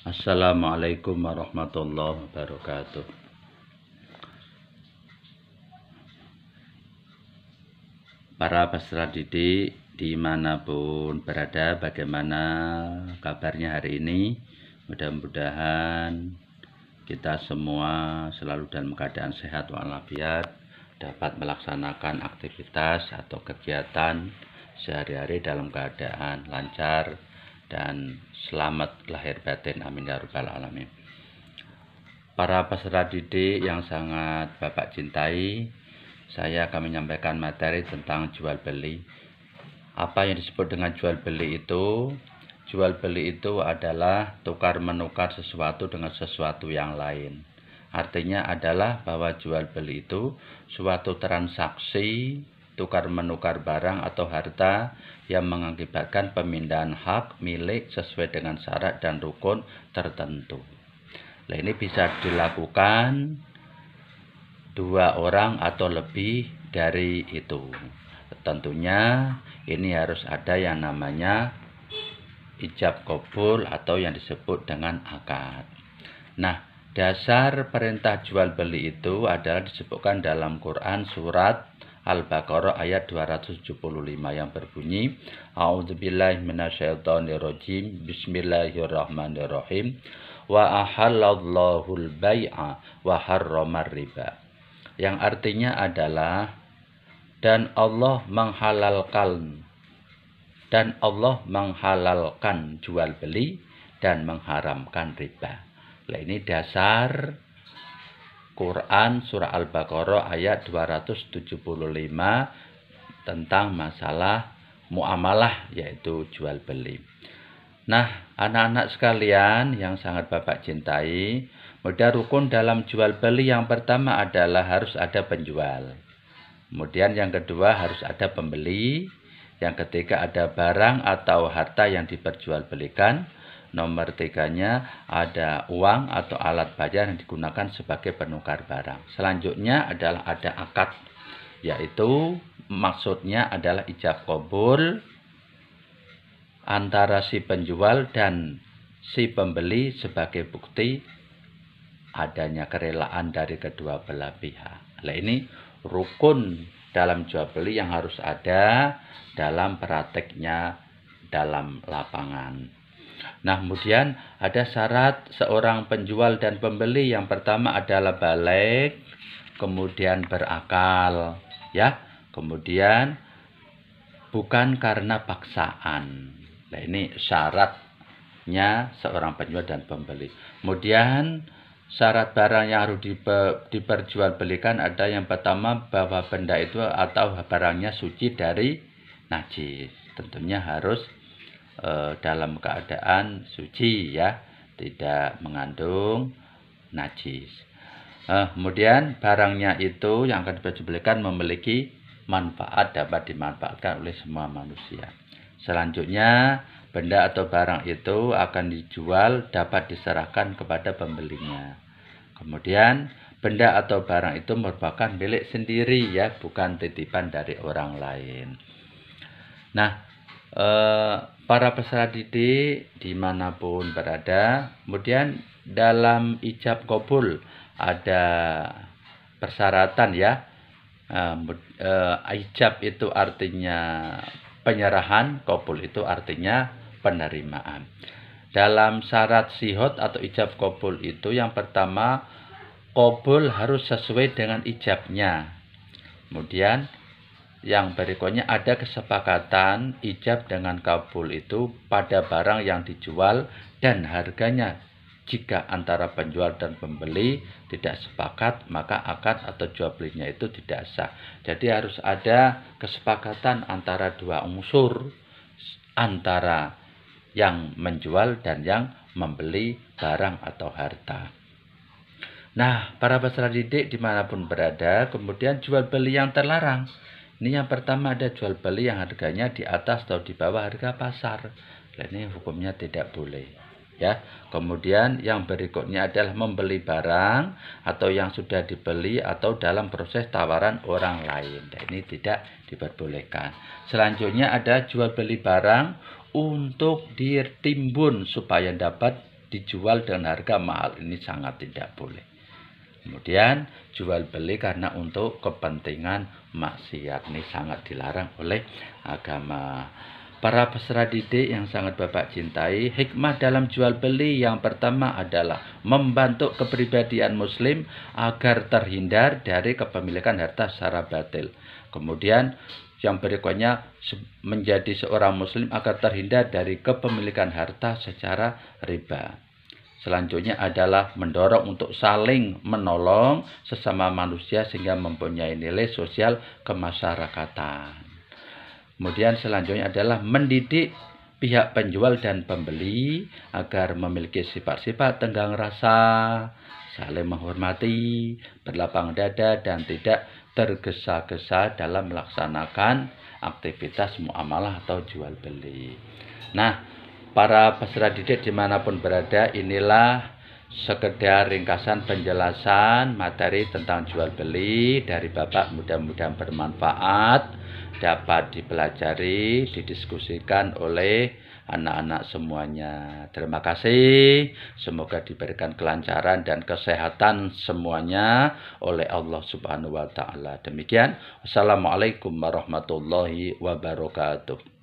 Assalamualaikum warahmatullahi wabarakatuh. Para peserta didik dimanapun berada, bagaimana kabarnya hari ini? Mudah-mudahan kita semua selalu dalam keadaan sehat walafiat, dapat melaksanakan aktivitas atau kegiatan sehari-hari dalam keadaan lancar dan selamat lahir batin, amin ya rabbal alamin. Para peserta didik yang sangat Bapak cintai, saya akan menyampaikan materi tentang jual beli. Apa yang disebut dengan jual beli itu? Jual beli itu adalah tukar menukar sesuatu dengan sesuatu yang lain. Artinya adalah bahwa jual beli itu suatu transaksi tukar menukar barang atau harta yang mengakibatkan pemindahan hak milik sesuai dengan syarat dan rukun tertentu. Nah, ini bisa dilakukan dua orang atau lebih dari itu. Tentunya ini harus ada yang namanya ijab qabul atau yang disebut dengan akad. Nah, dasar perintah jual beli itu adalah disebutkan dalam Quran surat Al-Baqarah ayat 275 yang berbunyi, A'udzubillahi minasyaitonirrajim, Bismillahirrahmanirrahim, wa ahallallahul bai'a wa harramar riba. Yang artinya adalah dan Allah menghalalkan jual beli dan mengharamkan riba. Nah, ini dasar Quran surah Al-Baqarah ayat 275 tentang masalah muamalah, yaitu jual beli. Nah, anak-anak sekalian yang sangat Bapak cintai, modal rukun dalam jual beli yang pertama adalah harus ada penjual. Kemudian yang kedua harus ada pembeli. Yang ketiga ada barang atau harta yang diperjualbelikan. Nomor tiganya ada uang atau alat bayar yang digunakan sebagai penukar barang. Selanjutnya adalah ada akad, yaitu maksudnya adalah ijab qabul antara si penjual dan si pembeli sebagai bukti adanya kerelaan dari kedua belah pihak. Nah, ini rukun dalam jual beli yang harus ada dalam prakteknya dalam lapangan. Nah, kemudian ada syarat seorang penjual dan pembeli. Yang pertama adalah balik, kemudian berakal, ya. Kemudian bukan karena paksaan. Nah, ini syaratnya seorang penjual dan pembeli. Kemudian syarat barang yang harus diperjualbelikan ada yang pertama bahwa benda itu atau barangnya suci dari najis. Tentunya harus dalam keadaan suci, ya, tidak mengandung najis. Kemudian barangnya itu yang akan diperjualbelikan memiliki manfaat, dapat dimanfaatkan oleh semua manusia. Selanjutnya benda atau barang itu akan dijual, dapat diserahkan kepada pembelinya. Kemudian benda atau barang itu merupakan milik sendiri, ya, bukan titipan dari orang lain. Nah, para peserta didik dimanapun berada, kemudian dalam ijab qabul ada persyaratan, ya. Ijab itu artinya penyerahan, qabul itu artinya penerimaan. Dalam syarat sihot atau ijab qabul itu yang pertama, qabul harus sesuai dengan ijabnya. Kemudian yang berikutnya ada kesepakatan ijab dengan qabul itu pada barang yang dijual dan harganya. Jika antara penjual dan pembeli tidak sepakat, maka akad atau jual belinya itu tidak sah. Jadi harus ada kesepakatan antara dua unsur, antara yang menjual dan yang membeli barang atau harta. Nah, para peserta didik dimanapun berada, kemudian jual beli yang terlarang. Ini yang pertama ada jual beli yang harganya di atas atau di bawah harga pasar. Nah, ini hukumnya tidak boleh, ya. Kemudian yang berikutnya adalah membeli barang atau yang sudah dibeli atau dalam proses tawaran orang lain. Nah, ini tidak diperbolehkan. Selanjutnya ada jual beli barang untuk ditimbun supaya dapat dijual dengan harga mahal, ini sangat tidak boleh. Kemudian jual beli karena untuk kepentingan maksiat, ini sangat dilarang oleh agama. Para peserta didik yang sangat Bapak cintai, hikmah dalam jual beli yang pertama adalah membantu kepribadian muslim agar terhindar dari kepemilikan harta secara batil. Kemudian yang berikutnya, menjadi seorang muslim agar terhindar dari kepemilikan harta secara riba. Selanjutnya adalah mendorong untuk saling menolong sesama manusia sehingga mempunyai nilai sosial kemasyarakatan. Kemudian selanjutnya adalah mendidik pihak penjual dan pembeli agar memiliki sifat-sifat tenggang rasa, saling menghormati, berlapang dada, dan tidak tergesa-gesa dalam melaksanakan aktivitas muamalah atau jual beli. Nah, para peserta didik dimanapun berada, inilah sekedar ringkasan penjelasan materi tentang jual beli dari Bapak. Mudah-mudahan bermanfaat, dapat dipelajari, didiskusikan oleh anak-anak semuanya. Terima kasih. Semoga diberikan kelancaran dan kesehatan semuanya oleh Allah Subhanahu wa Ta'ala. Demikian. Wassalamualaikum warahmatullahi wabarakatuh.